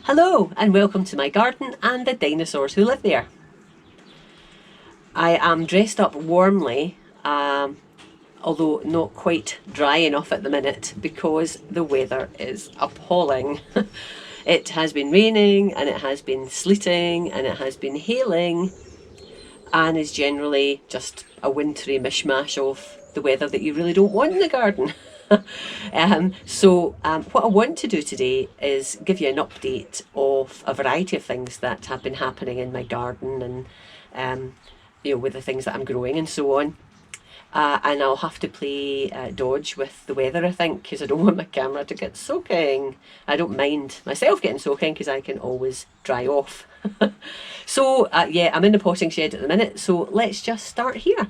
Hello and welcome to my garden and the dinosaurs who live there. I am dressed up warmly, although not quite dry enough at the minute because the weather is appalling. It has been raining and it has been sleeting and it has been hailing and is generally just a wintry mishmash of the weather that you really don't want in the garden. What I want to do today is give you an update of a variety of things that have been happening in my garden and with the things that I'm growing and so on. And I'll have to play dodge with the weather, I think, because I don't want my camera to get soaking. I don't mind myself getting soaking because I can always dry off. I'm in the potting shed at the minute, so let's just start here.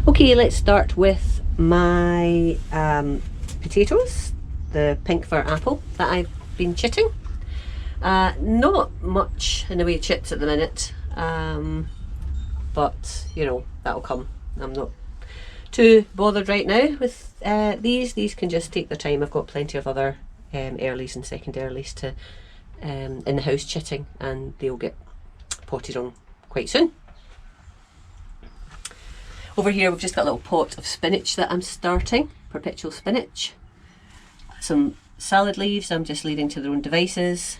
Okay, let's start with my potatoes, the pink fir apple that I've been chitting. Not much in the way of chits at the minute, but that'll come. I'm not too bothered right now with these. These can just take their time. I've got plenty of other earlies and secondaries to in the house chitting, and they'll get potted on quite soon. Over here we've just got a little pot of spinach that I'm starting, perpetual spinach. Some salad leaves I'm just leaving to their own devices.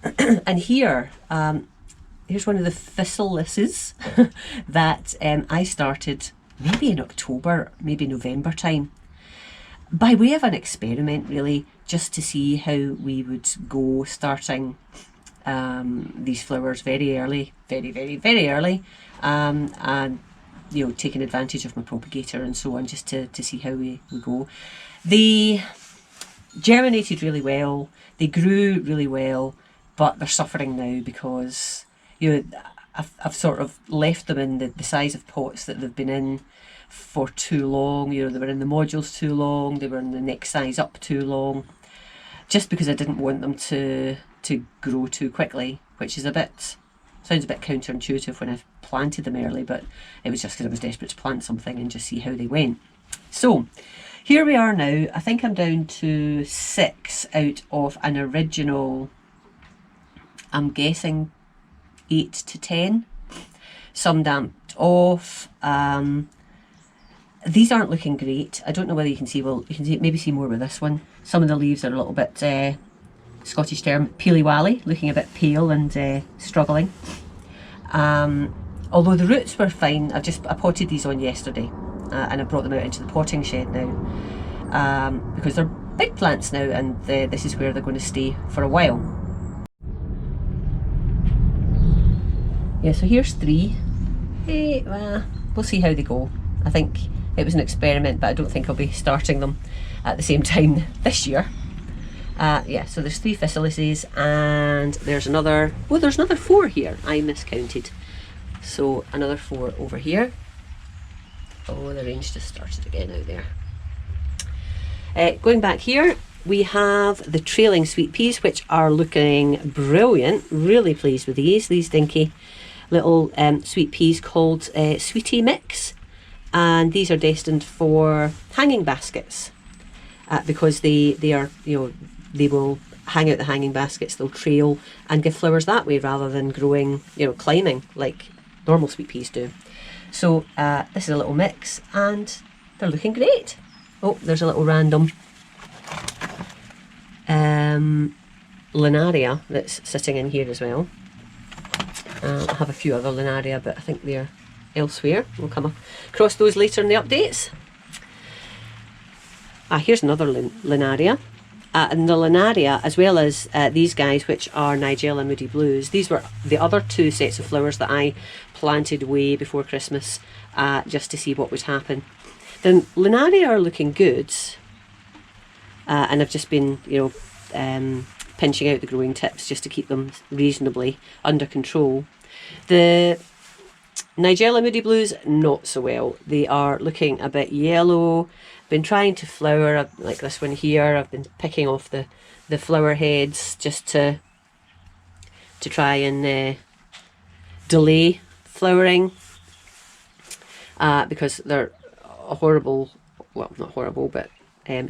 And here's one of the thistlenesses that I started maybe in October, maybe November time, by way of an experiment really, just to see how we would go starting these flowers very early, very early, and taking advantage of my propagator and so on, just to see how we go. They germinated really well, they grew really well, but they're suffering now because I've sort of left them in the size of pots that they've been in for too long. They were in the modules too long, they were in the next size up too long, just because I didn't want them to grow too quickly, which is sounds a bit counterintuitive when I planted them early, but it was just because I was desperate to plant something and just see how they went. So here we are now. I think I'm down to 6 out of an original, I'm guessing 8 to 10. Some damped off. These aren't looking great. I don't know whether you can see, well, you can maybe see more with this one. Some of the leaves are a little bit, Scottish term, peely-wally, looking a bit pale and struggling. Although the roots were fine. I potted these on yesterday and I brought them out into the potting shed now because they're big plants now, and this is where they're going to stay for a while. Yeah, so here's 3. We'll see how they go. I think it was an experiment, but I don't think I'll be starting them at the same time this year. So there's 3 physalises, and there's another 4 here. I miscounted. So another 4 over here. Oh, the range just started again out there. Going back here, we have the trailing sweet peas, which are looking brilliant. Really pleased with these dinky little sweet peas called Sweetie Mix. And these are destined for hanging baskets because they are, they will hang out the hanging baskets, they'll trail and give flowers that way rather than growing, climbing like normal sweet peas do. So this is a little mix and they're looking great. Oh, there's a little random Linaria that's sitting in here as well. I have a few other Linaria, but I think they're elsewhere. We'll come across those later in the updates. Here's another Linaria. And the Linaria, as well as these guys, which are Nigella Moody Blues, these were the other 2 sets of flowers that I planted way before Christmas, just to see what would happen. The Linaria are looking good, and I've just been, pinching out the growing tips just to keep them reasonably under control. The Nigella Moody Blues, not so well. They are looking a bit yellow. Been trying to flower, like this one here. I've been picking off the flower heads just to try and delay flowering, because they're a horrible, well, not horrible, but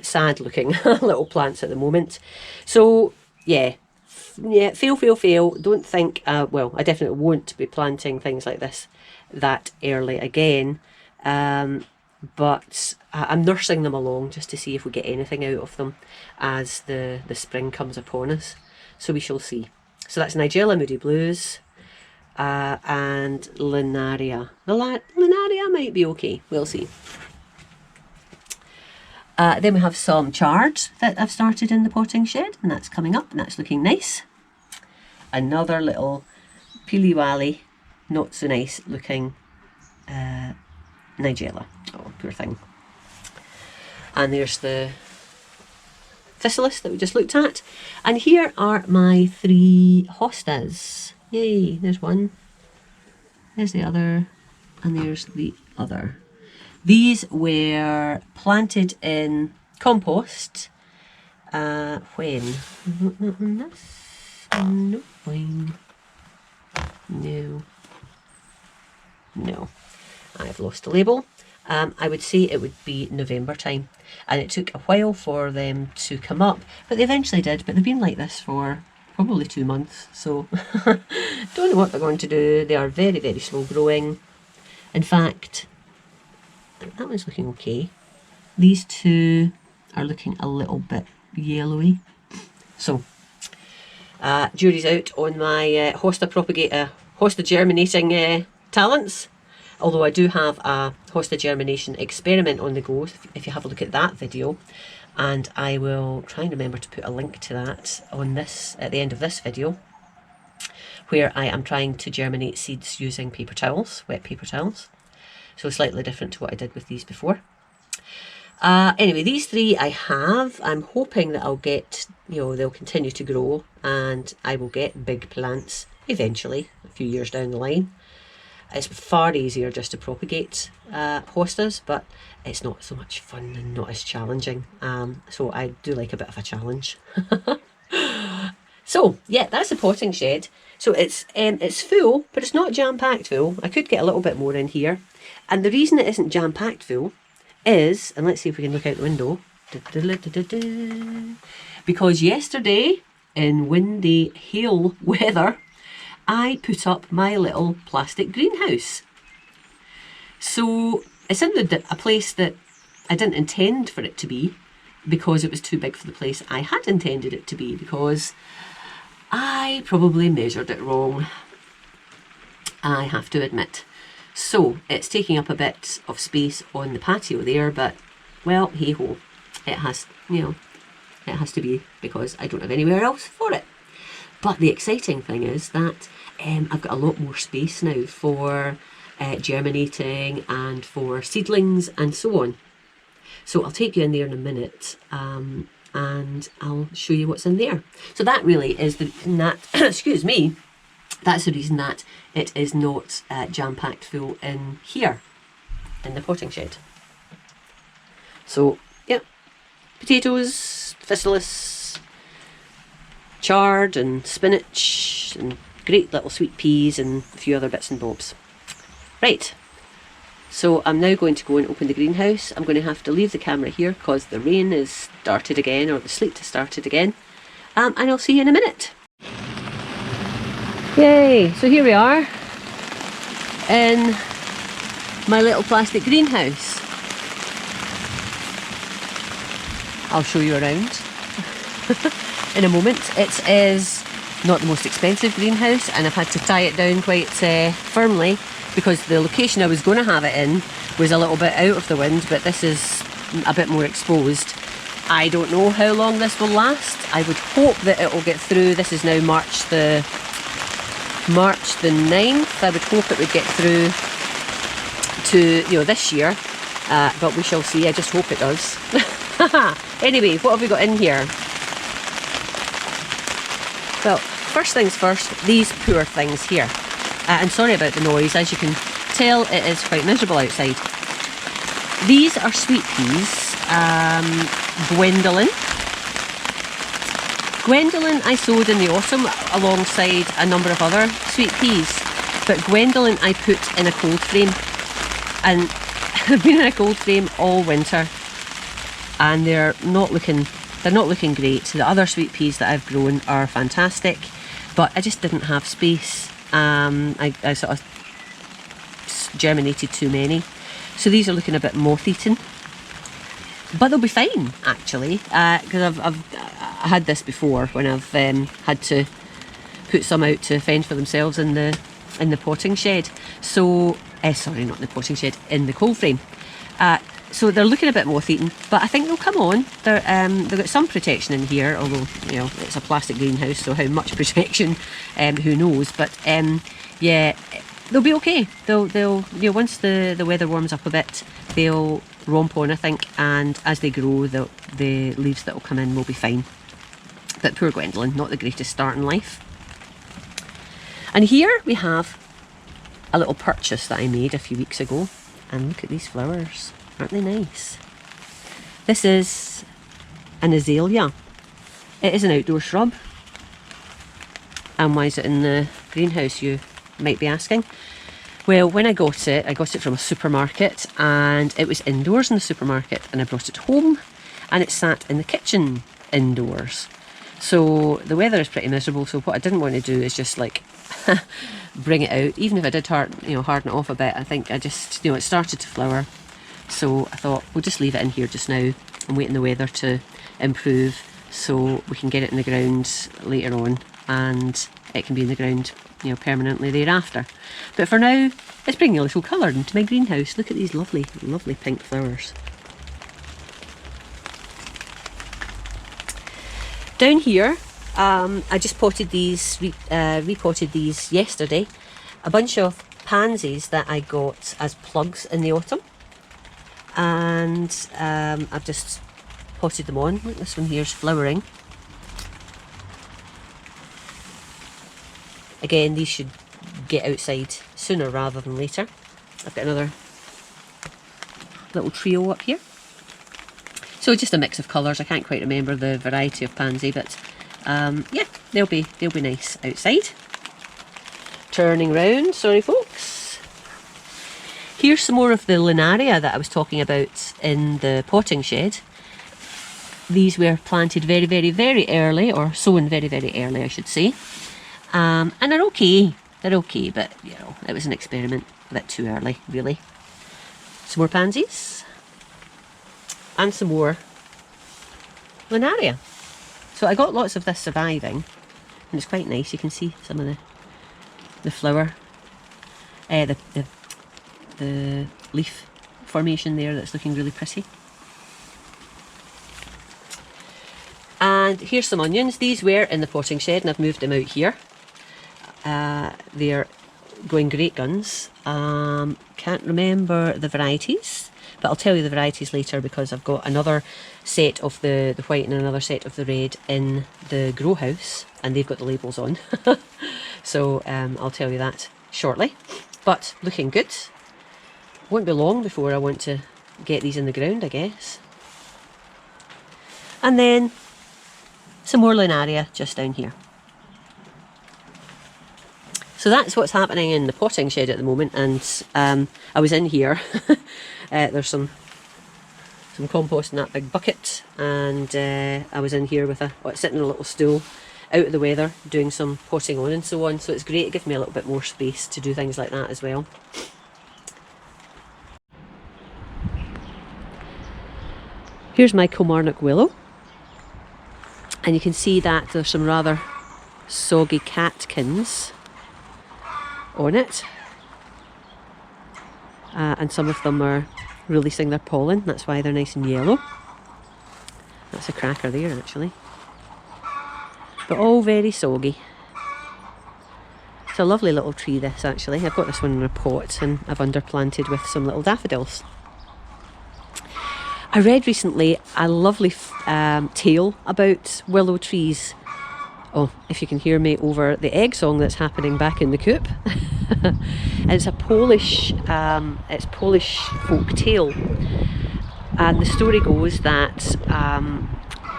sad looking little plants at the moment. So yeah, fail. Don't think, well, I definitely won't be planting things like this that early again, but I'm nursing them along just to see if we get anything out of them as the spring comes upon us. So we shall see. So that's Nigella Moody Blues and Linaria. The Linaria might be okay, we'll see. Then we have some chard that I've started in the potting shed, and that's coming up and that's looking nice. Another little peely-wally, not so nice looking Nigella. Oh, poor thing. And there's the Thistleus that we just looked at. And here are my 3 hostas. Yay, there's one. There's the other. And there's the other. These were planted in compost when? Not on this. No. When? No. I've lost the label. I would say it would be November time, and it took a while for them to come up, but they eventually did. But they've been like this for probably 2 months, so don't know what they're going to do. They are very, very slow growing. In fact, that one's looking okay. These 2 are looking a little bit yellowy. So jury's out on my hosta germinating talents. Although I do have a hosta germination experiment on the go, if you have a look at that video, and I will try and remember to put a link to that on this at the end of this video, where I am trying to germinate seeds using paper towels, wet paper towels. So slightly different to what I did with these before. Anyway, these 3 I have. I'm hoping that I'll get, they'll continue to grow and I will get big plants eventually, a few years down the line. It's far easier just to propagate hostas, but it's not so much fun and not as challenging. So I do like a bit of a challenge. So yeah, that's the potting shed. So it's full, but it's not jam-packed full. I could get a little bit more in here. And the reason it isn't jam-packed full is, and let's see if we can look out the window, because yesterday in windy hail weather, I put up my little plastic greenhouse. So it's in a place that I didn't intend for it to be, because it was too big for the place I had intended it to be, because I probably measured it wrong, I have to admit. So it's taking up a bit of space on the patio there, but well, hey ho, it has, it has to be, because I don't have anywhere else for it. But the exciting thing is that I've got a lot more space now for germinating and for seedlings and so on. So I'll take you in there in a minute and I'll show you what's in there. So that really is the reason that, excuse me, that's the reason that it is not jam-packed full in here, in the potting shed. So, yeah, potatoes, Thistleus, chard and spinach and great little sweet peas and a few other bits and bobs. Right, so I'm now going to go and open the greenhouse. I'm going to have to leave the camera here because the rain has started again, or the sleet has started again, and I'll see you in a minute. Yay, so here we are in my little plastic greenhouse. I'll show you around in a moment. It is not the most expensive greenhouse, and I've had to tie it down quite firmly because the location I was going to have it in was a little bit out of the wind, but this is a bit more exposed. I don't know how long this will last. I would hope that it will get through. This is now March the 9th. I would hope it would get through to this year, but we shall see. I just hope it does. Anyway, what have we got in here? Well, first things first, these poor things here. And sorry about the noise. As you can tell it is quite miserable outside. These are sweet peas, Gwendolyn. Gwendolyn I sowed in the autumn alongside a number of other sweet peas, but Gwendolyn I put in a cold frame, and they've been in a cold frame all winter, and they're not looking great. The other sweet peas that I've grown are fantastic, but I just didn't have space. I sort of germinated too many, so these are looking a bit moth-eaten, but they'll be fine actually, because I've had this before when I've had to put some out to fend for themselves in the potting shed. So sorry, not in the potting shed, in the cold frame. So they're looking a bit moth-eaten, but I think they'll come on. They've got some protection in here, although, you know, it's a plastic greenhouse, so how much protection, who knows. But yeah, they'll be okay. They'll you know, once the weather warms up a bit, they'll romp on, I think, and as they grow, the leaves that will come in will be fine. But poor Gwendolyn, not the greatest start in life. And here we have a little purchase that I made a few weeks ago, and look at these flowers. Aren't they nice? This is an azalea. It is an outdoor shrub. And why is it in the greenhouse, you might be asking? Well, when I got it from a supermarket, and it was indoors in the supermarket, and I brought it home and it sat in the kitchen indoors. So the weather is pretty miserable, so what I didn't want to do is just like bring it out. Even if I did harden it off a bit, I think I just, it started to flower. So I thought we'll just leave it in here just now and wait in the weather to improve, so we can get it in the ground later on, and it can be in the ground, permanently thereafter. But for now, it's bringing a little colour into my greenhouse. Look at these lovely, lovely pink flowers. Down here, I just potted these, repotted these yesterday. A bunch of pansies that I got as plugs in the autumn. And I've just potted them on. Look, this one here's flowering. Again, these should get outside sooner rather than later. I've got another little trio up here. So just a mix of colours. I can't quite remember the variety of pansy, but yeah, they'll be nice outside. Turning round, sorry folks. Here's some more of the linaria that I was talking about in the potting shed. These were planted very, very, very early, or sown very, very early, I should say. And they're okay. They're okay, but it was an experiment. A bit too early, really. Some more pansies. And some more linaria. So I got lots of this surviving, and it's quite nice. You can see some of the flower, the leaf formation there that's looking really pretty. And here's some onions. These were in the potting shed and I've moved them out here. They're going great guns. Can't remember the varieties, but I'll tell you the varieties later, because I've got another set of the white and another set of the red in the grow house, and they've got the labels on. So I'll tell you that shortly. But looking good. Won't be long before I want to get these in the ground, I guess. And then some more linaria just down here. So that's what's happening in the potting shed at the moment, and I was in here. There's some compost in that big bucket, and I was in here with sitting in a little stool out of the weather, doing some potting on and so on. So it's great, it gives me a little bit more space to do things like that as well. Here's my Kilmarnock willow, and you can see that there's some rather soggy catkins on it, and some of them are releasing their pollen. That's why they're nice and yellow. That's a cracker there actually, but all very soggy. It's a lovely little tree this actually. I've got this one in a pot and I've underplanted with some little daffodils. I read recently a lovely tale about willow trees. Oh, if you can hear me over the egg song that's happening back in the coop. And it's a Polish, it's Polish folk tale. And the story goes that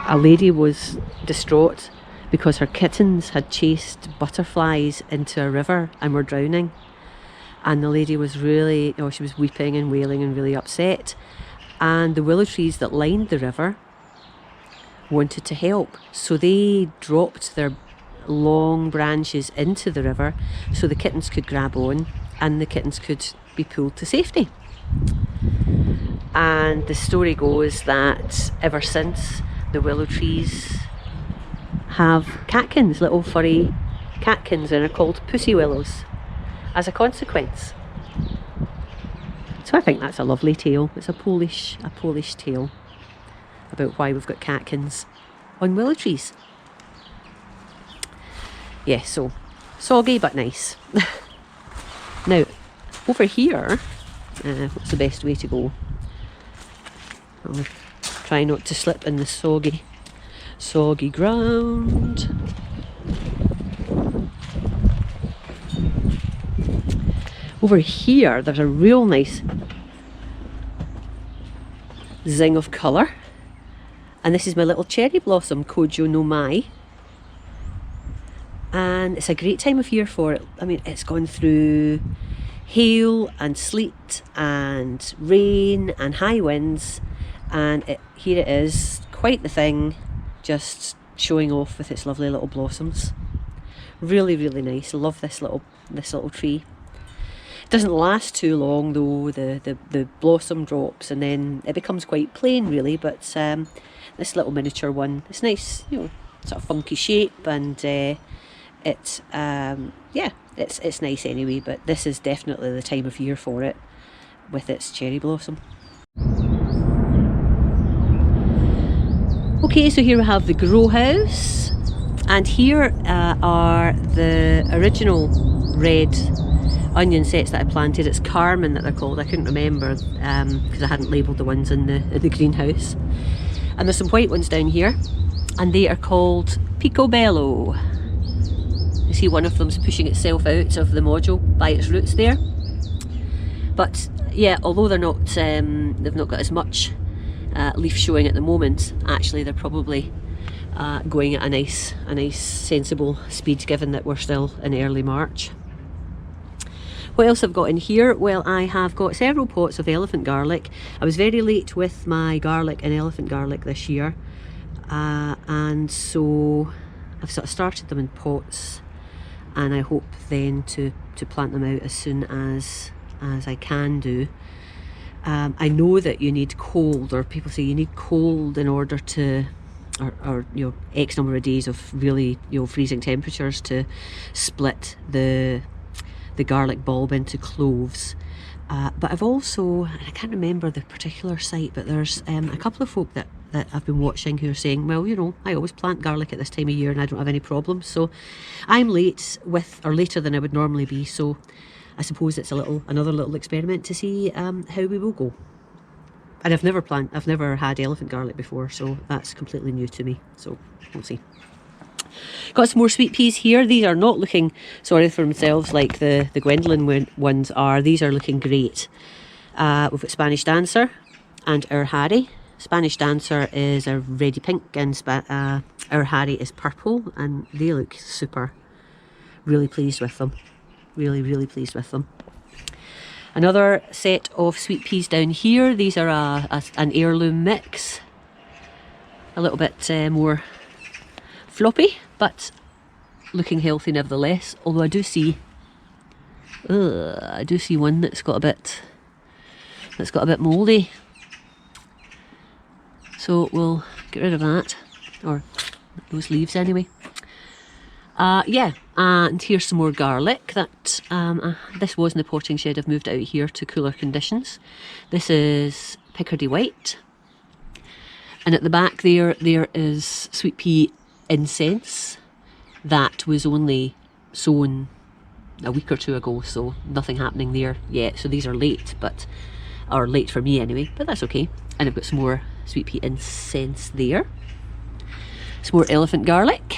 a lady was distraught because her kittens had chased butterflies into a river and were drowning. And the lady was really, she was weeping and wailing and really upset. And the willow trees that lined the river wanted to help. So they dropped their long branches into the river so the kittens could grab on and the kittens could be pulled to safety. And the story goes that ever since, the willow trees have catkins, little furry catkins, and are called pussy willows as a consequence. So I think that's a lovely tale. It's a Polish tale about why we've got catkins on willow trees. Yeah, so soggy but nice. Now, over here, what's the best way to go? I'll try not to slip in the soggy ground. Over here, there's a real nice zing of colour. And this is my little cherry blossom, Kojo no Mai. And it's a great time of year for it. I mean, it's gone through hail and sleet and rain and high winds. And here it is, quite the thing, just showing off with its lovely little blossoms. Really, really nice. Love this little tree. It doesn't last too long though. The blossom drops and then it becomes quite plain really. But this little miniature one, it's nice, sort of funky shape, and it's nice anyway. But this is definitely the time of year for it with its cherry blossom. Okay, so here we have the grow house, and here are the original red onion sets that I planted. It's Carmen that they're called. I couldn't remember because I hadn't labelled the ones in the greenhouse. And there's some white ones down here, and they are called Picobello. You see one of them's pushing itself out of the module by its roots there. But yeah, although they're not, they've not got as much leaf showing at the moment, actually they're probably going at a nice sensible speed, given that we're still in early March. What else I've got in here? Well, I have got several pots of elephant garlic. I was very late with my garlic and elephant garlic this year, and so I've sort of started them in pots, and I hope then to plant them out as soon as I can do. I know that you need cold, or people say you need cold in order to, or X number of days of really freezing temperatures to split the garlic bulb into cloves. But I've also, and I can't remember the particular site, but there's a couple of folk that I've been watching who are saying, well, I always plant garlic at this time of year and I don't have any problems. So I'm later than I would normally be. So I suppose it's another little experiment to see how we will go. And I've never had elephant garlic before, so that's completely new to me. So we'll see. Got some more sweet peas here. These are not looking sorry for themselves like the Gwendolyn ones are. These are looking great. We've got Spanish Dancer and Our Harry. Spanish Dancer is a reddy pink and Our Harry is purple, and they look super. Really pleased with them. Really pleased with them. Another set of sweet peas down here. These are an heirloom mix. A little bit more floppy, but looking healthy nevertheless. Although I do see one that's got a bit mouldy. So we'll get rid of that, or those leaves anyway. Yeah, and here's some more garlic. That this was in the potting shed. I've moved out here to cooler conditions. This is Picardy White, and at the back there is sweet pea incense that was only sown a week or two ago, so nothing happening there yet. So these are late, or late for me anyway, but that's okay. And I've got some more sweet pea incense there. Some more elephant garlic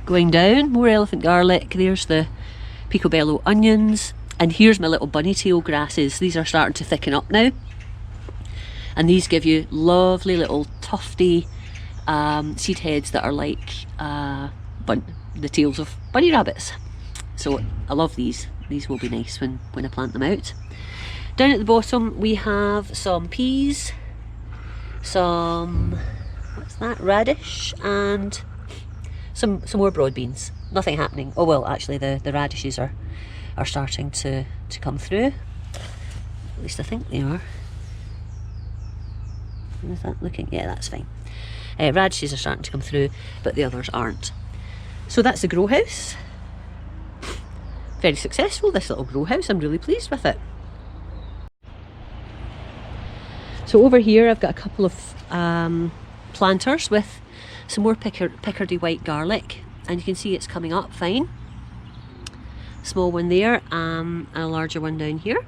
going down, more elephant garlic. There's the Picobello onions, And here's my little bunny tail grasses. These are starting to thicken up now. And these give you lovely little tufty seed heads that are like the tails of bunny rabbits. So I love these. These will be nice when I plant them out. Down at the bottom we have some peas, some, what's that, radish, and some more broad beans. Nothing happening. Oh well, actually the radishes are starting to come through. At least I think they are. Is that looking? Yeah, that's fine. Radishes are starting to come through, but the others aren't. So that's the grow house. Very successful, this little grow house. I'm really pleased with it. So over here I've got a couple of planters with some more Picardy white garlic, and you can see it's coming up fine. Small one there, and a larger one down here.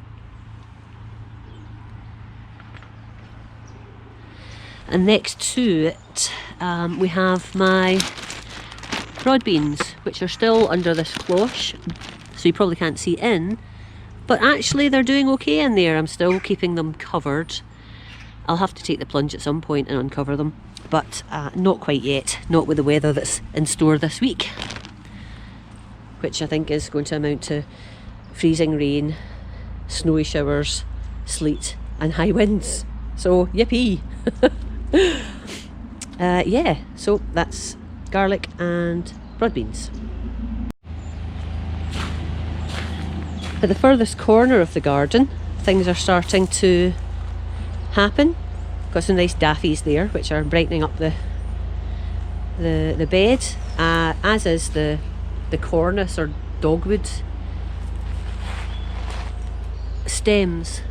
And next to it we have my broad beans, which are still under this cloche, so you probably can't see in, but actually they're doing okay in there. I'm still keeping them covered. I'll have to take the plunge at some point and uncover them, but not quite yet, not with the weather that's in store this week, which I think is going to amount to freezing rain, snowy showers, sleet and high winds. So yippee! Yeah, so that's garlic and broad beans. At the furthest corner of the garden, things are starting to happen. Got some nice daffies there, which are brightening up the bed, as is the cornice or dogwood stems.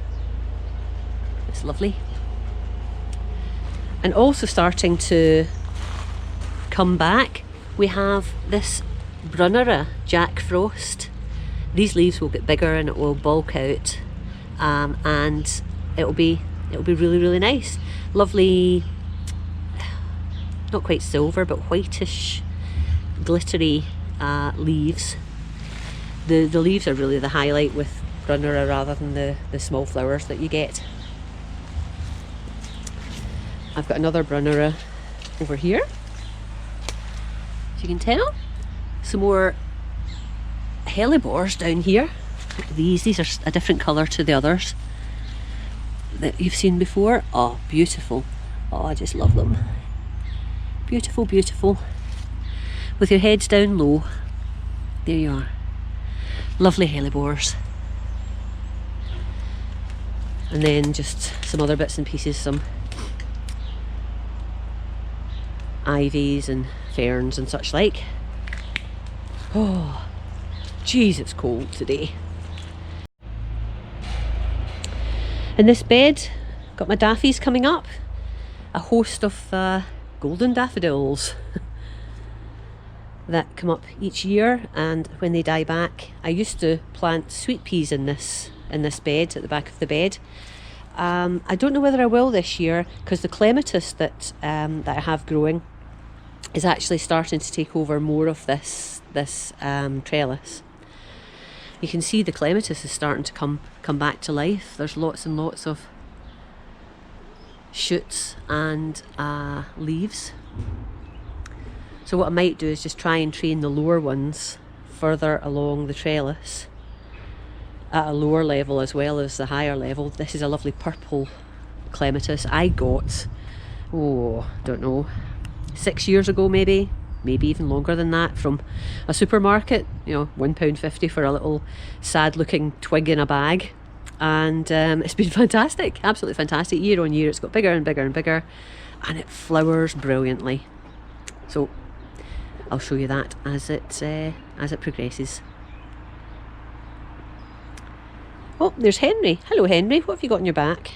It's lovely. And also starting to come back, we have this Brunnera Jack Frost. These leaves will get bigger and it will bulk out, and it'll be really, really nice. Lovely, not quite silver, but whitish, glittery leaves. The leaves are really the highlight with Brunnera rather than the small flowers that you get. I've got another Brunnera over here, as you can tell. Some more hellebores down here. These are a different colour to the others that you've seen before. Oh, beautiful. Oh, I just love them. Beautiful, beautiful. With your heads down low. There you are. Lovely hellebores. And then just some other bits and pieces, some ivies and ferns and such like. Oh, geez, it's cold today. In this bed, got my daffies coming up. A host of golden daffodils that come up each year, and when they die back, I used to plant sweet peas in this bed, at the back of the bed. I don't know whether I will this year, because the clematis that I have growing is actually starting to take over more of this trellis. You can see the clematis is starting to come back to life. There's lots and lots of shoots and leaves. So what I might do is just try and train the lower ones further along the trellis at a lower level as well as the higher level. This is a lovely purple clematis I got, don't know, 6 years ago maybe even longer than that, from a supermarket. You know, £1.50 for a little sad looking twig in a bag, and it's been fantastic, absolutely fantastic. Year on year it's got bigger and bigger and bigger, and it flowers brilliantly. So I'll show you that as it progresses. Oh, there's Henry. Hello Henry, what have you got on your back?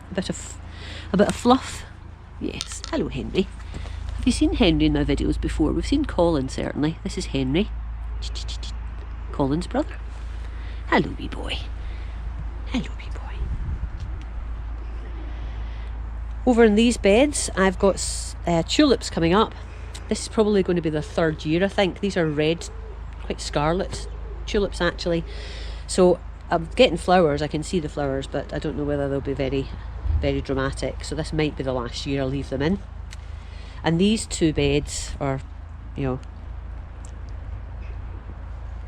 A bit of fluff. Yes, hello Henry. Have you seen Henry in my videos before? We've seen Colin, certainly. This is Henry, Colin's brother. Hello wee boy. Hello wee boy. Over in these beds I've got tulips coming up. This is probably going to be the third year, I think. These are red, quite scarlet tulips actually. So I'm getting flowers, I can see the flowers, but I don't know whether they'll be very, very dramatic. So this might be the last year I'll leave them in. And these two beds, or, you know,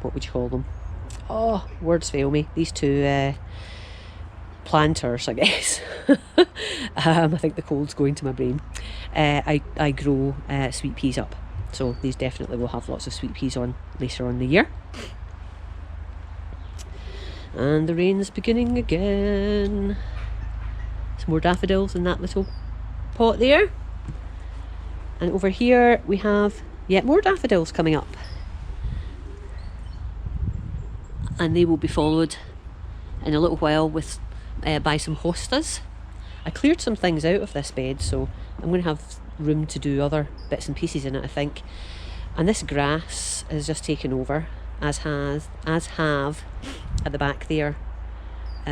what would you call them? Oh, words fail me. These two planters, I guess. I think the cold's going to my brain. I grow sweet peas up. So these definitely will have lots of sweet peas on later on in the year. And the rain's beginning again. Some more daffodils in that little pot there. And over here we have yet more daffodils coming up. And they will be followed in a little while with by some hostas. I cleared some things out of this bed, so I'm going to have room to do other bits and pieces in it, I think. And this grass has just taken over, as have at the back there. I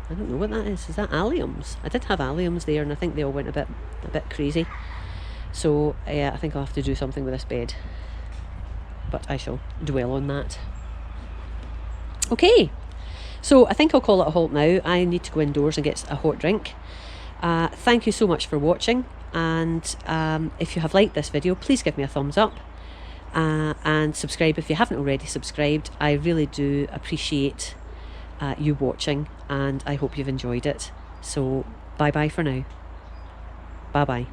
don't know what that is. Is that alliums? I did have alliums there, and I think they all went a bit crazy. So I think I'll have to do something with this bed, but I shall dwell on that. Okay, so I think I'll call it a halt now. I need to go indoors and get a hot drink. Thank you so much for watching, and if you have liked this video, please give me a thumbs up and subscribe if you haven't already subscribed. I really do appreciate you watching, and I hope you've enjoyed it. So bye bye for now. Bye bye.